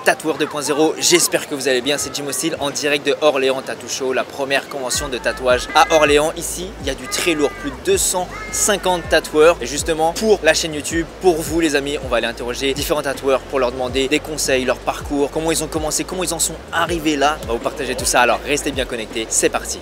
Tatoueur 2.0, j'espère que vous allez bien, c'est Jim Hostile en direct de Orléans Tattoo Show, la première convention de tatouage à Orléans. Ici, il y a du très lourd, plus de 250 tatoueurs. Et justement, pour la chaîne YouTube, pour vous les amis, on va aller interroger différents tatoueurs pour leur demander des conseils, leur parcours, comment ils ont commencé, comment ils en sont arrivés là. On va vous partager tout ça, alors restez bien connectés, c'est parti.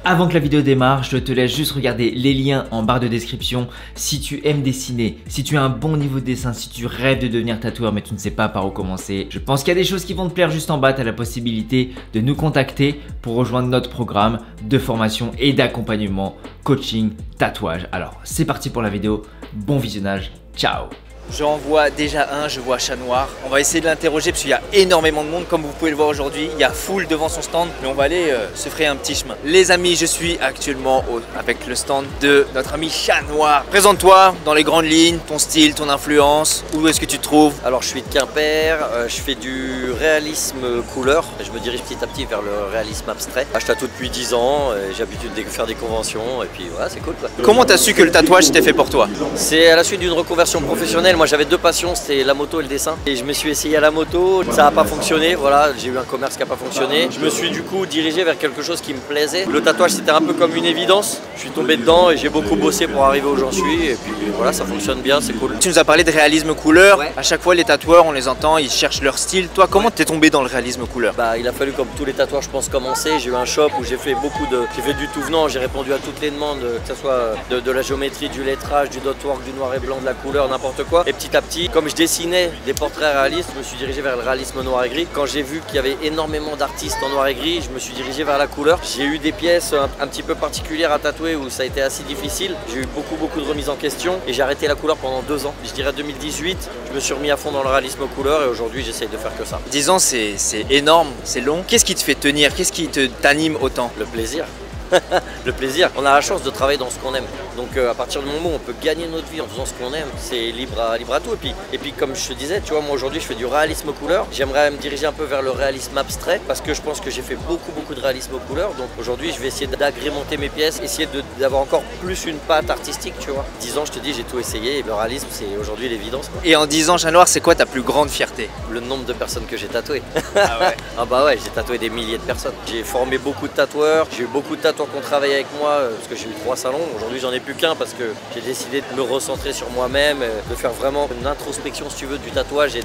Avant que la vidéo démarre, je te laisse juste regarder les liens en barre de description. Si tu aimes dessiner, si tu as un bon niveau de dessin, si tu rêves de devenir tatoueur mais tu ne sais pas par où commencer, je pense qu'il y a des choses qui vont te plaire juste en bas. Tu as la possibilité de nous contacter pour rejoindre notre programme de formation et d'accompagnement, coaching, tatouage. Alors c'est parti pour la vidéo, bon visionnage, ciao. J'en vois déjà un, je vois Chat Noir. On va essayer de l'interroger parce qu'il y a énormément de monde. Comme vous pouvez le voir aujourd'hui, il y a foule devant son stand. Mais on va aller se frayer un petit chemin. Les amis, je suis actuellement avec le stand de notre ami Chat Noir. Présente-toi dans les grandes lignes, ton style, ton influence. Où est-ce que tu te trouves? Alors je suis de Quimper, je fais du réalisme couleur. Je me dirige petit à petit vers le réalisme abstrait. Je tatoue depuis 10 ans, j'ai l'habitude de faire des conventions et puis voilà, c'est cool quoi. Comment t'as su que le tatouage c'était fait pour toi? C'est à la suite d'une reconversion professionnelle. Moi j'avais deux passions, c'était la moto et le dessin. Et je me suis essayé à la moto, ça n'a pas fonctionné, voilà, j'ai eu un commerce qui n'a pas fonctionné. Je me suis du coup dirigé vers quelque chose qui me plaisait. Le tatouage c'était un peu comme une évidence. Je suis tombé dedans et j'ai beaucoup bossé pour arriver où j'en suis. Et puis voilà, ça fonctionne bien, c'est cool. Tu nous as parlé de réalisme couleur. Ouais. À chaque fois les tatoueurs, on les entend, ils cherchent leur style. Toi, comment t'es tombé dans le réalisme couleur? Bah, il a fallu comme tous les tatoueurs je pense commencer. J'ai eu un shop où j'ai fait j'ai fait du tout venant, j'ai répondu à toutes les demandes, que ce soit de la géométrie, du lettrage, du dot work, du noir et blanc, de la couleur, n'importe quoi. Et petit à petit, comme je dessinais des portraits réalistes, je me suis dirigé vers le réalisme noir et gris. Quand j'ai vu qu'il y avait énormément d'artistes en noir et gris, je me suis dirigé vers la couleur. J'ai eu des pièces un petit peu particulières à tatouer où ça a été assez difficile. J'ai eu beaucoup de remises en question et j'ai arrêté la couleur pendant 2 ans. Je dirais 2018, je me suis remis à fond dans le réalisme couleur et aujourd'hui j'essaye de faire que ça. 10 ans c'est énorme, c'est long. Qu'est-ce qui te fait tenir? Qu'est-ce qui t'anime autant? Le plaisir. Le plaisir, on a la chance de travailler dans ce qu'on aime. Donc à partir du moment où on peut gagner notre vie en faisant ce qu'on aime, c'est libre à tout. Et puis comme je te disais, tu vois, moi aujourd'hui je fais du réalisme couleur. J'aimerais me diriger un peu vers le réalisme abstrait parce que je pense que j'ai fait beaucoup de réalisme couleur. Donc aujourd'hui je vais essayer d'agrémenter mes pièces, essayer d'avoir encore plus une patte artistique, tu vois. 10 ans je te dis, j'ai tout essayé et le réalisme c'est aujourd'hui l'évidence. Et en 10 ans, Chat Noir, c'est quoi ta plus grande fierté? Le nombre de personnes que j'ai tatouées. Ah ouais. Ah bah ouais, j'ai tatoué des milliers de personnes. J'ai formé beaucoup de tatoueurs, j'ai eu beaucoup de tatoueurs qui ont travaillé avec moi parce que j'ai eu 3 salons. Aujourd'hui j'en ai plus qu'un parce que j'ai décidé de me recentrer sur moi-même, de faire vraiment une introspection si tu veux du tatouage et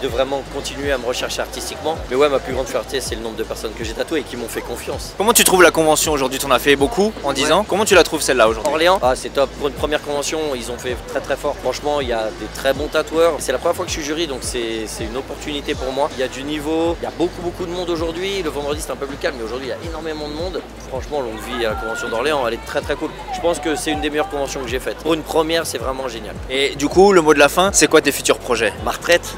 de vraiment continuer à me rechercher artistiquement. Mais ouais, ma plus grande fierté c'est le nombre de personnes que j'ai tatouées et qui m'ont fait confiance. Comment tu trouves la convention aujourd'hui? Tu en as fait beaucoup en 10 ans. Comment tu la trouves celle-là aujourd'hui? Orléans, c'est top. Pour une première convention, ils ont fait très fort. Franchement, il y a des très bons tatoueurs. C'est la première fois que je suis jury donc c'est une opportunité pour moi. Il y a du niveau, il y a beaucoup de monde aujourd'hui. Le vendredi c'est un peu plus calme mais aujourd'hui il y a énormément de monde. Franchement, longue vie à la convention d'Orléans, elle est très cool. Je pense que c'est une des meilleures conventions que j'ai faites. Pour une première, c'est vraiment génial. Et du coup, le mot de la fin, c'est quoi tes futurs projets? Ma retraite.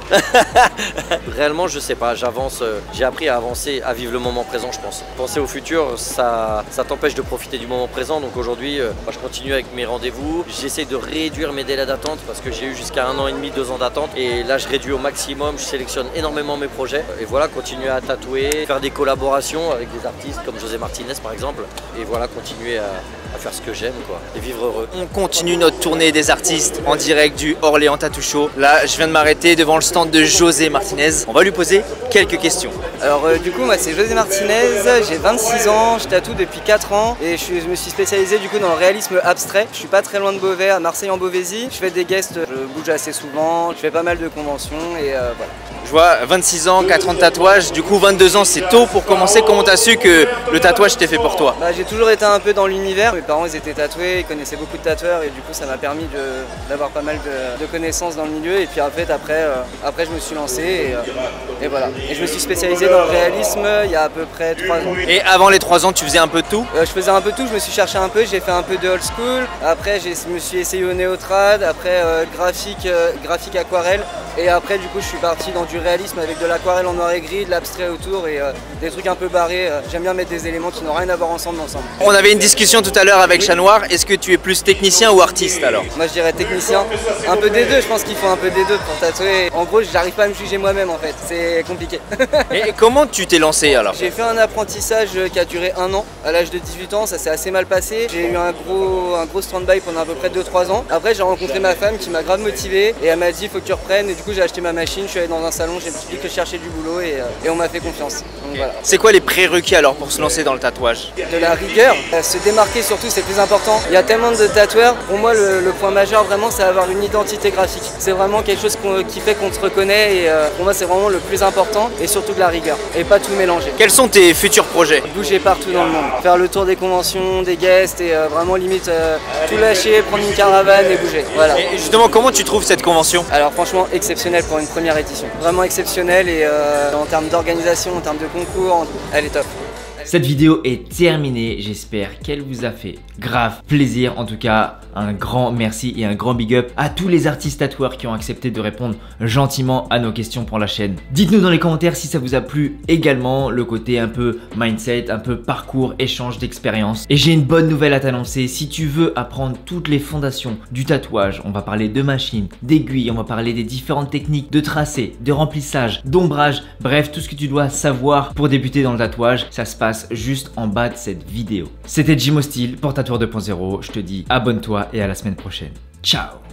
Réellement, je sais pas, j'avance, j'ai appris à avancer, à vivre le moment présent, je pense. Penser au futur, ça t'empêche de profiter du moment présent. Donc aujourd'hui, je continue avec mes rendez-vous. J'essaie de réduire mes délais d'attente parce que j'ai eu jusqu'à 1 an et demi, 2 ans d'attente. Et là, je réduis au maximum, je sélectionne énormément mes projets. Et voilà, continuer à tatouer, faire des collaborations avec des artistes comme José Martinez par exemple. Et voilà, continuer à faire ce que j'aime quoi, et vivre heureux. On continue notre tournée des artistes en direct du Orléans Tattoo Show. Là, je viens de m'arrêter devant le stand de José Martinez. On va lui poser quelques questions. Alors du coup, moi c'est José Martinez, j'ai 26 ans, je tatoue depuis 4 ans et je me suis spécialisé du coup dans le réalisme abstrait. Je suis pas très loin de Beauvais, à Marseille en Beauvaisis. Je fais des guests, je bouge assez souvent, je fais pas mal de conventions et voilà. Je vois 26 ans, 4 ans de tatouage, du coup 22 ans c'est tôt pour commencer. Comment t'as su que le tatouage était fait pour toi? J'ai toujours été un peu dans l'univers, mes parents ils étaient tatoués, ils connaissaient beaucoup de tatoueurs et du coup ça m'a permis d'avoir pas mal de connaissances dans le milieu et puis après je me suis lancé et voilà. Et je me suis spécialisé dans le réalisme il y a à peu près 3 ans. Et avant les 3 ans tu faisais un peu de tout? Je faisais un peu de tout, je me suis cherché un peu, j'ai fait un peu de old school, après je me suis essayé au néotrad, après graphique aquarelle et après du coup je suis parti dans du réalisme avec de l'aquarelle en noir et gris, de l'abstrait autour et des trucs un peu barrés. J'aime bien mettre des éléments qui n'ont rien à voir ensemble. On avait une discussion tout à l'heure avec Chat Noir. Est-ce que tu es plus technicien ou artiste alors? Moi je dirais technicien. Un peu des deux, je pense qu'il faut un peu des deux pour tatouer. En gros, j'arrive pas à me juger moi-même en fait, c'est compliqué. Et comment tu t'es lancé alors? J'ai fait un apprentissage qui a duré 1 an. À l'âge de 18 ans, ça s'est assez mal passé. J'ai eu un gros stand-by pendant à peu près 2-3 ans. Après j'ai rencontré ma femme qui m'a grave motivé et elle m'a dit faut que tu reprennes et du coup j'ai acheté ma machine, je suis allé dans un salon, j'ai dit que je cherchais du boulot et on m'a fait confiance. Donc voilà. C'est quoi les prérequis alors pour se lancer dans le tatouage? De la rigueur, se démarquer surtout c'est le plus important. Il y a tellement de tatoueurs, pour moi le point majeur vraiment c'est avoir une identité graphique. C'est vraiment quelque chose qui fait qu'on te reconnaît et pour moi c'est vraiment le plus important et surtout de la rigueur et pas tout mélanger. Quels sont tes futurs projets? Bouger partout dans le monde, faire le tour des conventions, des guests et vraiment limite tout lâcher, prendre une caravane et bouger. Voilà. Et justement, comment tu trouves cette convention? Alors franchement exceptionnelle pour une première édition. Vraiment exceptionnelle et en termes d'organisation, en termes de concours, elle est top. Cette vidéo est terminée, j'espère qu'elle vous a fait grave plaisir. En tout cas, un grand merci et un grand big up à tous les artistes tatoueurs qui ont accepté de répondre gentiment à nos questions pour la chaîne. Dites-nous dans les commentaires si ça vous a plu également, le côté un peu mindset, un peu parcours, échange d'expérience. Et j'ai une bonne nouvelle à t'annoncer, si tu veux apprendre toutes les fondations du tatouage, on va parler de machines, d'aiguilles, on va parler des différentes techniques de tracé, de remplissage, d'ombrage, bref, tout ce que tu dois savoir pour débuter dans le tatouage, ça se passe juste en bas de cette vidéo. C'était Jimo Style pour Tatoueur 2.0, je te dis abonne-toi et à la semaine prochaine. Ciao!